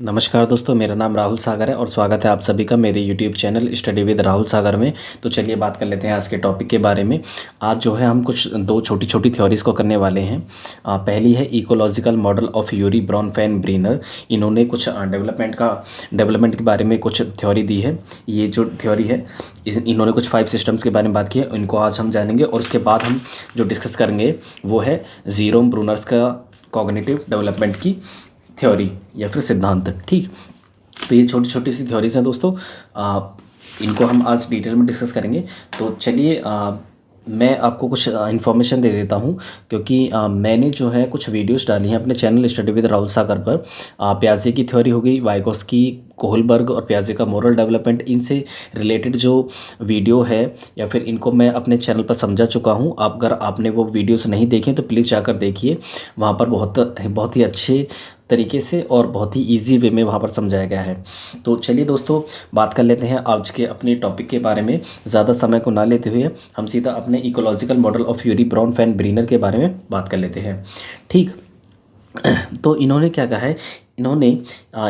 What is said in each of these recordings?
नमस्कार दोस्तों, मेरा नाम राहुल सागर है और स्वागत है आप सभी का मेरे YouTube channel study with Rahul Sagar में। तो चलिए बात कर लेते हैं आज के टॉपिक के बारे में। आज जो है हम कुछ दो छोटी छोटी थ्योरीज़ को करने वाले हैं। पहली है इकोलॉजिकल मॉडल ऑफ यूरी ब्रॉनफेन-ब्रीनर। इन्होंने कुछ डेवलपमेंट के बारे में कुछ थ्योरी दी है। ये जो थ्योरी है इन्होंने कुछ 5 सिस्टम्स के बारे में बात की है, इनको आज हम जानेंगे। और उसके बाद हम जो डिस्कस करेंगे वो है जीरोम ब्रूनर्स का कॉग्निटिव डेवलपमेंट की थ्योरी या फिर सिद्धांत। ठीक, तो ये छोटी छोटी सी थ्योरीज हैं दोस्तों। इनको हम आज डिटेल में डिस्कस करेंगे। तो चलिए मैं आपको कुछ इन्फॉर्मेशन दे देता हूँ, क्योंकि मैंने जो है कुछ वीडियोस डाली हैं अपने चैनल स्टडी विद राहुल सागर पर। प्याजे की थ्योरी हो गई, वाइगोस्की, कोहलबर्ग और प्याजे का मोरल डेवलपमेंट, इनसे रिलेटेड जो वीडियो है या फिर इनको मैं अपने चैनल पर समझा चुका हूँ। अगर आपने वो वीडियोस नहीं देखे तो प्लीज़ जाकर देखिए, वहाँ पर बहुत ही अच्छे तरीके से और बहुत ही इजी वे में वहाँ पर समझाया गया है। तो चलिए दोस्तों बात कर लेते हैं आज के अपने टॉपिक के बारे में। ज़्यादा समय को ना लेते हुए हम सीधा अपने इकोलॉजिकल मॉडल ऑफ यूरी ब्रॉनफेन-ब्रीनर के बारे में बात कर लेते हैं। ठीक, तो इन्होंने क्या कहा है, इन्होंने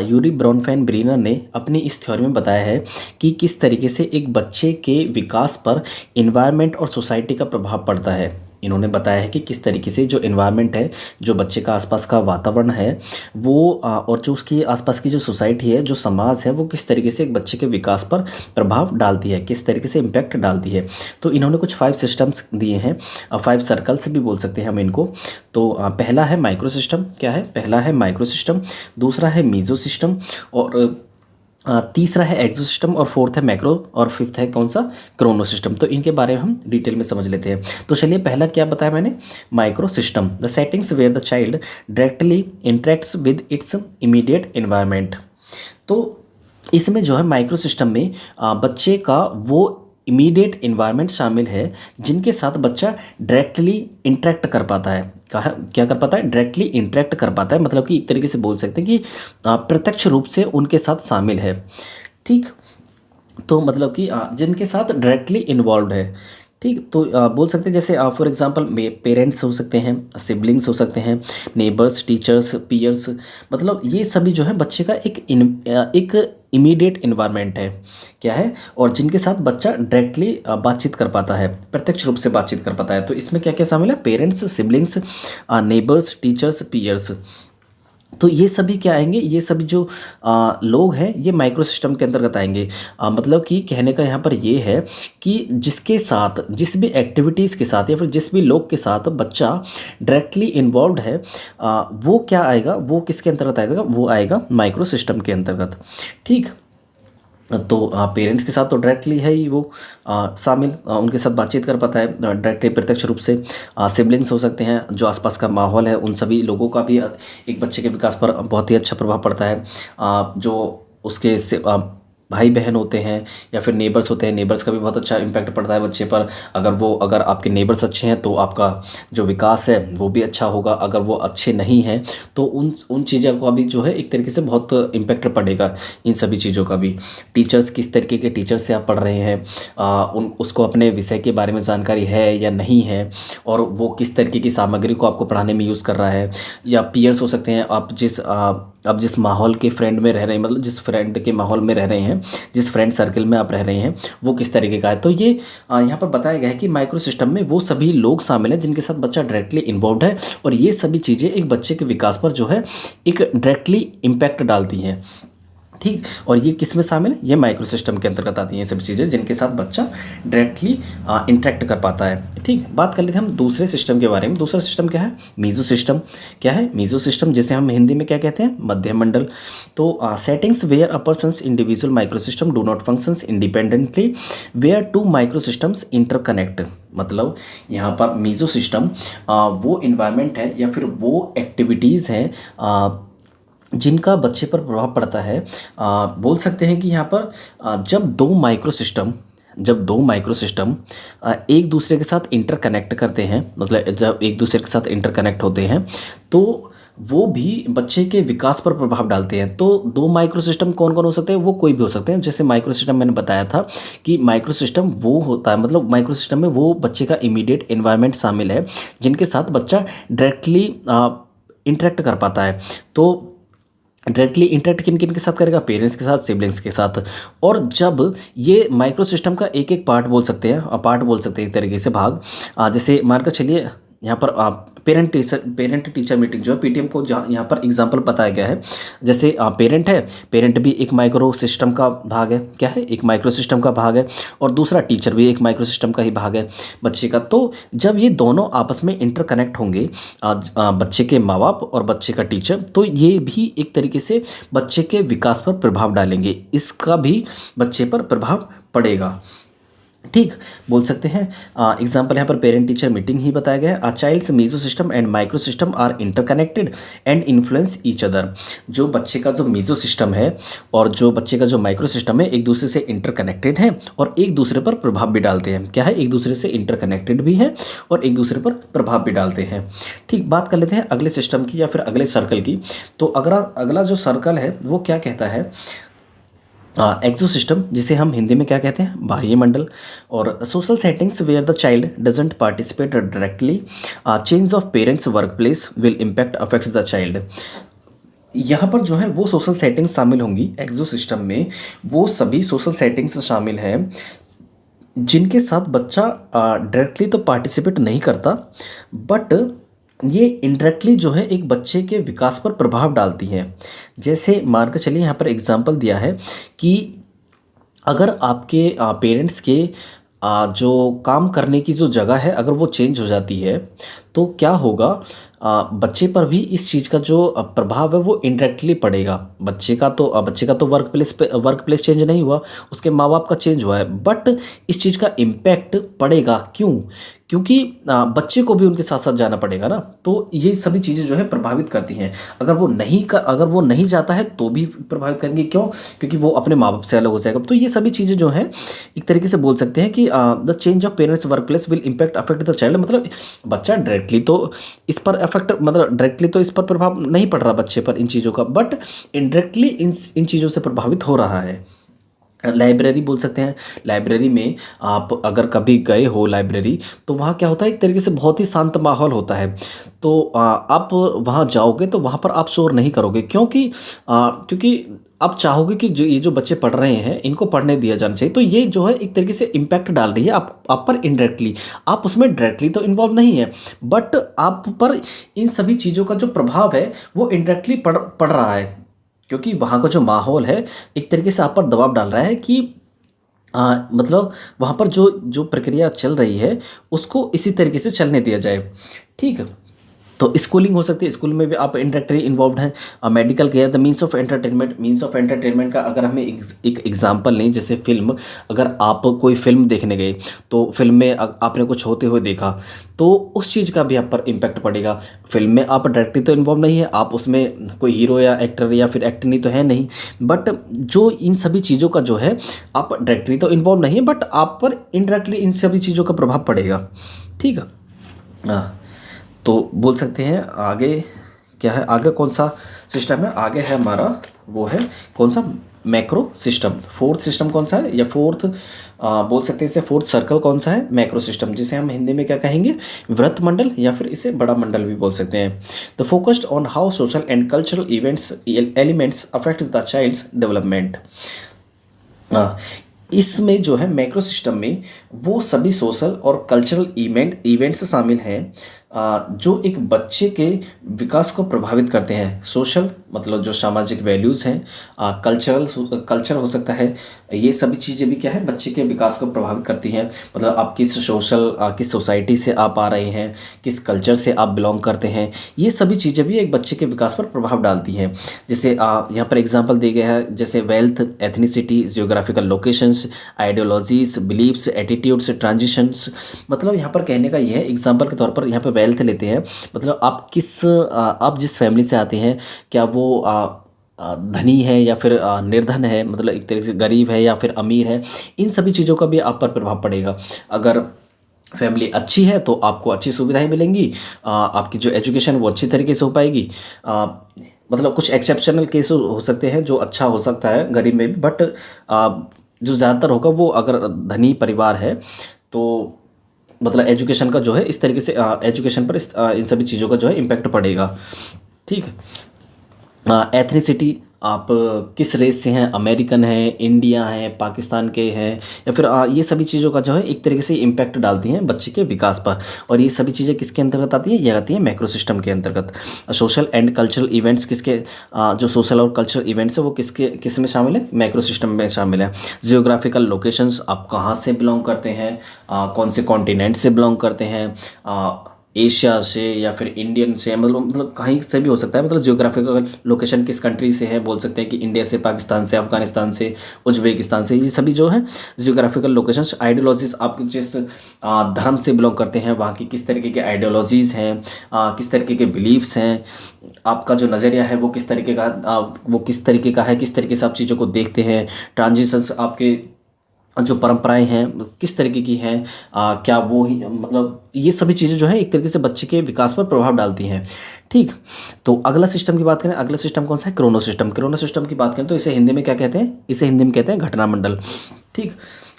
यूरी ब्रॉनफेन-ब्रीनर ने अपनी इस थ्योरी में बताया है कि किस तरीके से एक बच्चे के विकास पर इन्वायरमेंट और सोसाइटी का प्रभाव पड़ता है। इन्होंने बताया है कि किस तरीके से जो इन्वायरमेंट है, जो बच्चे का आसपास का वातावरण है वो और जो उसकी आसपास की जो सोसाइटी है, जो समाज है, वो किस तरीके से एक बच्चे के विकास पर प्रभाव डालती है, किस तरीके से इम्पैक्ट डालती है। तो इन्होंने कुछ 5 सिस्टम्स दिए हैं, 5 सर्कल्स भी बोल सकते हैं हम इनको। तो पहला है माइक्रो सिस्टम। क्या है? पहला है माइक्रो सिस्टम, दूसरा है मीजो सिस्टम, और तीसरा है एक्सो सिस्टम, और फोर्थ है मैक्रो, और फिफ्थ है कौन सा? Chrono system. तो इनके बारे में हम डिटेल में समझ लेते हैं। तो चलिए पहला क्या बताया मैंने? Micro system, the settings where the child directly interacts with its immediate environment. तो इसमें जो है माइक्रो सिस्टम में बच्चे का वो इमीडिएट इन्वायरमेंट शामिल है जिनके साथ बच्चा डायरेक्टली इंटरेक्ट कर पाता है। क्या कर पाता है? डायरेक्टली इंटरेक्ट कर पाता है, मतलब कि एक तरीके से बोल सकते हैं कि प्रत्यक्ष रूप से उनके साथ शामिल है। ठीक, तो मतलब कि जिनके साथ डायरेक्टली इन्वॉल्व है। ठीक, तो बोल सकते हैं जैसे फॉर एग्जांपल पेरेंट्स हो सकते हैं, सिबलिंग्स हो सकते हैं, नेबर्स, टीचर्स, पीयर्स, मतलब ये सभी जो है बच्चे का एक इमीडिएट इन्वायरमेंट है। क्या है? और जिनके साथ बच्चा डायरेक्टली बातचीत कर पाता है, प्रत्यक्ष रूप से बातचीत कर पाता है। तो इसमें क्या क्या शामिल है? Parents, siblings, neighbours, teachers, peers. तो ये सभी क्या आएंगे? ये सभी जो लोग हैं ये माइक्रो सिस्टम के अंतर्गत आएंगे। मतलब कि कहने का यहाँ पर ये है कि जिसके साथ, जिस भी एक्टिविटीज़ के साथ या फिर जिस भी लोग के साथ बच्चा डायरेक्टली इन्वॉल्व है, वो क्या आएगा? वो किसके अंतर्गत आएगा? वो आएगा माइक्रो सिस्टम के अंतर्गत। ठीक, तो पेरेंट्स के साथ तो डायरेक्टली है ही वो शामिल, उनके साथ बातचीत कर पाता है डायरेक्टली, प्रत्यक्ष रूप से। सिबलिंग्स हो सकते हैं, जो आसपास का माहौल है उन सभी लोगों का भी एक बच्चे के विकास पर बहुत ही अच्छा प्रभाव पड़ता है। जो उसके भाई बहन होते हैं या फिर नेबर्स होते हैं, नेबर्स का भी बहुत अच्छा इम्पैक्ट पड़ता है बच्चे पर। अगर आपके नेबर्स अच्छे हैं तो आपका जो विकास है वो भी अच्छा होगा। अगर वो अच्छे नहीं हैं तो उन चीज़ों का भी जो है एक तरीके से बहुत इम्पैक्ट पड़ेगा, इन सभी चीज़ों का भी। टीचर्स, किस तरीके के टीचर से आप पढ़ रहे हैं, उसको अपने विषय के बारे में जानकारी है या नहीं है, और वो किस तरीके की सामग्री को आपको पढ़ाने में यूज़ कर रहा है। या पीयर्स हो सकते हैं, आप जिस माहौल के फ्रेंड में रह रहे हैं, मतलब जिस फ्रेंड के माहौल में रह रहे हैं, जिस फ्रेंड सर्कल में आप रह रहे हैं, वो किस तरीके का है। तो ये यहाँ पर बताया गया है कि माइक्रो सिस्टम में वो सभी लोग शामिल हैं जिनके साथ बच्चा डायरेक्टली इन्वॉल्व है, और ये सभी चीज़ें एक बच्चे के विकास पर जो है एक डायरेक्टली इम्पैक्ट डालती हैं। ठीक, और ये किस में शामिल है? ये माइक्रो सिस्टम के अंतर्गत आती हैं सभी चीज़ें जिनके साथ बच्चा डायरेक्टली इंटरेक्ट कर पाता है। ठीक, बात कर लेते हैं हम दूसरे सिस्टम के बारे में। दूसरा सिस्टम क्या है? Meso system. क्या है? मीजो सिस्टम, जिसे हम हिंदी में क्या कहते हैं? मध्य मंडल। तो settings where a person's individual micro system do not functions independently where two micro systems interconnect. मतलब यहाँ पर मीजो सिस्टम वो इन्वायरमेंट है या फिर वो एक्टिविटीज़ हैं जिनका बच्चे पर प्रभाव पड़ता है। बोल सकते हैं कि यहाँ पर जब दो माइक्रो सिस्टम एक दूसरे के साथ इंटरकनेक्ट करते हैं, मतलब जब एक दूसरे के साथ इंटरकनेक्ट होते हैं तो वो भी बच्चे के विकास पर प्रभाव डालते हैं। तो 2 माइक्रो सिस्टम कौन कौन हो सकते हैं? वो कोई भी हो सकते हैं। जैसे माइक्रो सिस्टम मैंने बताया था कि माइक्रो सिस्टम वो होता है, मतलब माइक्रो सिस्टम में वो बच्चे का इमीडिएट इन्वायरमेंट शामिल है जिनके साथ बच्चा डायरेक्टली इंटरेक्ट कर पाता है। तो डायरेक्टली इंटरेक्ट किन किन के साथ करेगा, पेरेंट्स के साथ, सिबलिंग्स के साथ। और जब ये माइक्रो सिस्टम का एक एक पार्ट बोल सकते हैं, पार्ट बोल सकते हैं एक तरीके से, भाग, जैसे मानकर चलिए यहाँ पर पेरेंट टीचर मीटिंग जो है पीटीएम को जहाँ यहाँ पर एग्जांपल बताया गया है। जैसे पेरेंट है, पेरेंट भी एक माइक्रो सिस्टम का भाग है, क्या है, एक माइक्रो सिस्टम का भाग है। और दूसरा टीचर भी एक माइक्रो सिस्टम का ही भाग है बच्चे का। तो जब ये दोनों आपस में इंटरकनेक्ट होंगे, बच्चे के माँ बाप और बच्चे का टीचर, तो ये भी एक तरीके से बच्चे के विकास पर प्रभाव डालेंगे, इसका भी बच्चे पर प्रभाव पड़ेगा। ठीक, बोल सकते हैं। एग्जाम्पल यहाँ पर पेरेंट टीचर मीटिंग ही बताया गया है। A child's meso system and micro system are interconnected and influence each other. जो बच्चे का जो मीजो सिस्टम है और जो बच्चे का जो माइक्रो सिस्टम है, एक दूसरे से इंटरकनेक्टेड हैं और एक दूसरे पर प्रभाव भी डालते हैं। क्या है, एक दूसरे से इंटरकनेक्टेड भी है और एक दूसरे पर प्रभाव भी डालते हैं। ठीक, बात कर लेते हैं अगले सिस्टम की या फिर अगले सर्कल की। तो अगला जो सर्कल है वो क्या कहता है, एक्सो सिस्टम, जिसे हम हिंदी में क्या कहते हैं, बाह्य मंडल। और social settings where the child doesn't participate directly, change of parents work place will impact affects the child. यहाँ पर जो है वो सोशल सेटिंग्स शामिल होंगी एक्सो सिस्टम में, वो सभी सोशल सेटिंग्स शामिल हैं जिनके साथ बच्चा डायरेक्टली तो पार्टिसिपेट नहीं करता, बट ये इनडायरेक्टली जो है एक बच्चे के विकास पर प्रभाव डालती हैं। जैसे मानकर चलिए यहाँ पर एग्जांपल दिया है कि अगर आपके पेरेंट्स के जो काम करने की जो जगह है अगर वो चेंज हो जाती है तो क्या होगा, बच्चे पर भी इस चीज़ का जो प्रभाव है वो इनडायरेक्टली पड़ेगा। बच्चे का तो वर्क प्लेस चेंज नहीं हुआ, उसके माँ बाप का चेंज हुआ है, बट इस चीज़ का इम्पैक्ट पड़ेगा। क्यों? क्योंकि बच्चे को भी उनके साथ साथ जाना पड़ेगा ना। तो ये सभी चीज़ें जो है प्रभावित करती हैं। अगर वो नहीं जाता है तो भी प्रभावित करेंगे। क्यों? क्योंकि वो अपने माँ बाप से अलग हो जाएगा। तो ये सभी चीज़ें जो हैं एक तरीके से बोल सकते हैं कि the change of parents work place will impact affect the child. मतलब बच्चा डायरेक्टली तो इस पर डायरेक्टली तो इस पर प्रभाव नहीं पड़ रहा बच्चे पर इन चीज़ों का, बट इनडायरेक्टली इन चीज़ों से प्रभावित हो रहा है। लाइब्रेरी बोल सकते हैं। लाइब्रेरी में आप अगर कभी गए हो लाइब्रेरी, तो वहाँ क्या होता है, एक तरीके से बहुत ही शांत माहौल होता है। तो आप वहाँ जाओगे तो वहाँ पर आप शोर नहीं करोगे। क्योंकि आप चाहोगे कि ये जो बच्चे पढ़ रहे हैं इनको पढ़ने दिया जाना चाहिए। तो ये जो है एक तरीके से इम्पैक्ट डाल रही है आप पर इनडायरेक्टली। आप उसमें डायरेक्टली तो इन्वॉल्व नहीं है, बट आप पर इन सभी चीज़ों का जो प्रभाव है वो इनडायरेक्टली पड़ रहा है। क्योंकि वहाँ का जो माहौल है एक तरीके से आप पर दबाव डाल रहा है कि मतलब वहाँ पर जो प्रक्रिया चल रही है उसको इसी तरीके से चलने दिया जाए। ठीक है, तो स्कूलिंग हो सकती है, स्कूल में भी आप इंडायरेक्टली इन्वॉल्व हैं। Medical care, the means of entertainment का अगर हमें एक एग्जांपल लें, जैसे फिल्म, अगर आप कोई फिल्म देखने गए तो फिल्म में आपने कुछ होते हुए देखा तो उस चीज़ का भी आप पर इम्पैक्ट पड़ेगा। फिल्म में आप डायरेक्टली तो इन्वॉल्व नहीं है, आप उसमें कोई हीरो या एक्टर या फिर एक्टर नहीं तो है नहीं, बट जो इन सभी चीज़ों का जो है आप डायरेक्टली तो इन्वॉल्व नहीं है, बट आप पर इनडायरेक्टली इन सभी चीज़ों का प्रभाव पड़ेगा। ठीक है, हाँ, तो बोल सकते हैं आगे क्या है, आगे कौन सा सिस्टम है, आगे है हमारा वो है कौन सा, मैक्रो सिस्टम। फोर्थ सिस्टम कौन सा है, या फोर्थ बोल सकते हैं इसे, फोर्थ सर्कल कौन सा है, मैक्रो सिस्टम, जिसे हम हिंदी में क्या कहेंगे, वृत्त मंडल या फिर इसे बड़ा मंडल भी बोल सकते हैं। The focused on how social and cultural elements affect the child's development. इसमें जो है मैक्रो सिस्टम में वो सभी सोशल और कल्चरल इवेंट्स शामिल हैं जो एक बच्चे के विकास को प्रभावित करते हैं। सोशल मतलब जो सामाजिक वैल्यूज़ हैं, कल्चर हो सकता है, ये सभी चीज़ें भी क्या है बच्चे के विकास को प्रभावित करती हैं। मतलब आप किस सोसाइटी से आप आ रहे हैं, किस कल्चर से आप बिलोंग करते हैं, ये सभी चीज़ें भी एक बच्चे के विकास पर प्रभाव डालती हैं। जैसे यहाँ पर एग्जांपल दिए गए हैं, जैसे wealth, ethnicity, geographical locations, ideologies, beliefs, attitudes, transitions. मतलब यहाँ पर कहने का यह है, एग्जांपल के तौर पर यहाँ पर वेल्थ लेते हैं, मतलब आप जिस फैमिली से आते हैं, क्या वो धनी है या फिर निर्धन है, मतलब एक तरीके से गरीब है या फिर अमीर है, इन सभी चीज़ों का भी आप पर प्रभाव पड़ेगा। अगर फैमिली अच्छी है तो आपको अच्छी सुविधाएं मिलेंगी, आपकी जो एजुकेशन वो अच्छी तरीके से हो पाएगी। मतलब कुछ एक्सेप्शनल केस हो सकते हैं जो अच्छा हो सकता है गरीब में भी, बट जो ज़्यादातर होगा वो अगर धनी परिवार है तो मतलब एजुकेशन का जो है इस तरीके से एजुकेशन पर इन सभी चीज़ों का जो है इम्पैक्ट पड़ेगा। ठीक है, एथनिसिटी, आप किस रेस से हैं, अमेरिकन हैं, इंडिया हैं, पाकिस्तान के हैं, या फिर ये सभी चीज़ों का जो है एक तरीके से इम्पैक्ट डालती हैं बच्चे के विकास पर। और ये सभी चीज़ें किसके अंतर्गत आती हैं? ये आती हैं मैक्रो सिस्टम के अंतर्गत। सोशल एंड कल्चरल इवेंट्स किसके, जो सोशल और कल्चरल इवेंट्स है वो किस में शामिल है? मैक्रो सिस्टम में शामिल है। जियोग्राफिकल लोकेशंस, आप कहाँ से बिलोंग करते हैं, कौन से कॉन्टिनेंट से बिलोंग करते हैं, एशिया से या फिर इंडियन से, मतलब कहीं से भी हो सकता है। मतलब जियोग्राफिकल लोकेशन किस कंट्री से है, बोल सकते हैं कि इंडिया से, पाकिस्तान से, अफगानिस्तान से, उज्बेकिस्तान से, ये सभी जो है जियोग्राफिकल लोकेशंस। आइडियोलॉजीज, आप जिस धर्म से बिलोंग करते हैं वहाँ की किस तरीके के आइडियोलॉजीज़ हैं, किस तरीके के बिलीव्स हैं, आपका जो नज़रिया है वो किस तरीके का है, किस तरीके से आप चीज़ों को देखते हैं। ट्रांजिशंस, आपके जो परंपराएं हैं किस तरीके की हैं, क्या वो ही, मतलब ये सभी चीज़ें जो है एक तरीके से बच्चे के विकास पर प्रभाव डालती हैं। ठीक, तो अगला सिस्टम की बात करें, अगला सिस्टम कौन सा है? Chrono system. क्रोनो सिस्टम की बात करें तो इसे हिंदी में क्या कहते हैं? इसे हिंदी में कहते हैं घटना मंडल। ठीक,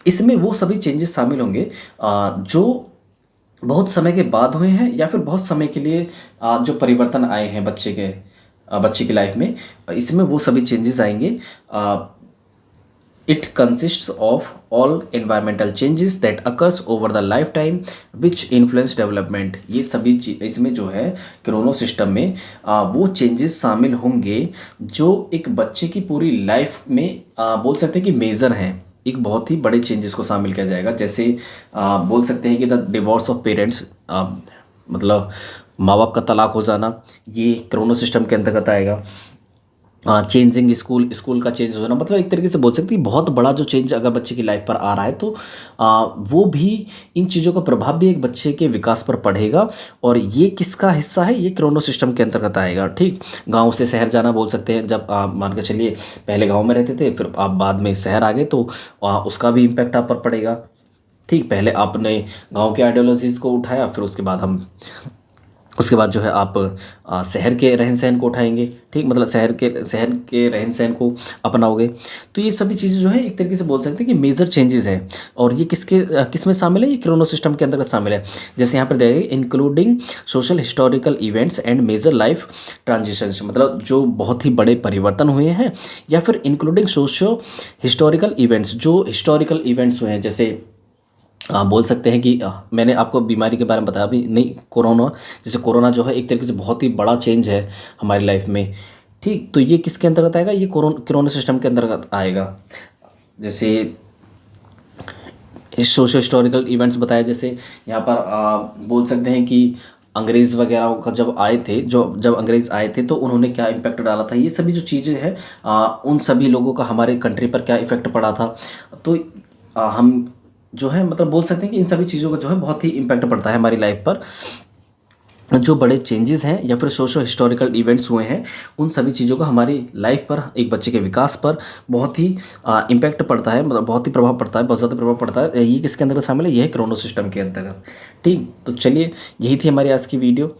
इसमें वो सभी चेंजेस शामिल होंगे जो बहुत समय के बाद हुए हैं या फिर बहुत समय के लिए जो परिवर्तन आए हैं बच्चे की लाइफ में, इसमें वो सभी चेंजेस आएंगे। It consists of all environmental changes that occurs over the lifetime which influence development। ये सभी इसमें जो है क्रोनो सिस्टम में वो चेंजेस शामिल होंगे जो एक बच्चे की पूरी लाइफ में बोल सकते हैं कि मेजर हैं। एक बहुत ही बड़े चेंजेस को शामिल किया जाएगा, जैसे बोल सकते हैं कि द डिवोर्स ऑफ पेरेंट्स, मतलब माँ बाप का तलाक हो जाना, ये क्रोनो सिस्टम के अंतर्गत आएगा। चेंजिंग स्कूल का चेंज होना, मतलब एक तरीके से बोल सकते हैं बहुत बड़ा जो चेंज अगर बच्चे की लाइफ पर आ रहा है तो वो भी, इन चीज़ों का प्रभाव भी एक बच्चे के विकास पर पड़ेगा। और ये किसका हिस्सा है? ये क्रोनो सिस्टम के अंतर्गत आएगा। ठीक, गांव से शहर जाना बोल सकते हैं, जब आप मान के चलिए पहले गांव में रहते थे, फिर आप बाद में शहर आ गए तो उसका भी इम्पैक्ट आप पर पड़ेगा। ठीक, पहले आपने गांव के आइडियोलॉजीज़ को उठाया, फिर उसके बाद जो है आप शहर के रहन सहन को उठाएंगे। ठीक, मतलब शहर के रहन सहन को अपनाओगे। तो ये सभी चीज़ें जो है एक तरीके से बोल सकते हैं कि मेजर चेंजेस हैं। और ये किस में शामिल है? ये क्रोनो सिस्टम के अंतर्गत शामिल है। जैसे यहाँ पर देखिए, including social historical events and major life transitions, मतलब जो बहुत ही बड़े परिवर्तन हुए हैं, या फिर इंक्लूडिंग सोशो हिस्टोरिकल इवेंट्स, जो हिस्टोरिकल इवेंट्स हुए हैं। जैसे बोल सकते हैं कि मैंने आपको बीमारी के बारे में बताया अभी नहीं, कोरोना। जैसे कोरोना जो है एक तरीके से बहुत ही बड़ा चेंज है हमारी लाइफ में। ठीक, तो ये किसके अंतर्गत आएगा? ये कोरोना सिस्टम के अंतर्गत आएगा। जैसे सोशो हिस्टोरिकल इवेंट्स बताया, जैसे यहाँ पर बोल सकते हैं कि अंग्रेज़ वगैरह का जब अंग्रेज़ आए थे तो उन्होंने क्या इम्पैक्ट डाला था, ये सभी जो चीज़ें हैं उन सभी लोगों का हमारे कंट्री पर क्या इफ़ेक्ट पड़ा था। तो हम जो है मतलब बोल सकते हैं कि इन सभी चीज़ों का जो है बहुत ही इम्पैक्ट पड़ता है हमारी लाइफ पर। जो बड़े चेंजेस हैं या फिर सोशो हिस्टोरिकल इवेंट्स हुए हैं, उन सभी चीज़ों का हमारी लाइफ पर, एक बच्चे के विकास पर बहुत ही इम्पैक्ट पड़ता है, मतलब बहुत ही प्रभाव पड़ता है, बहुत ज़्यादा प्रभाव पड़ता है। ये किसके अंदर शामिल है? यह है क्रोनो सिस्टम के अंतर्गत। ठीक, तो चलिए यही थी हमारी आज की वीडियो।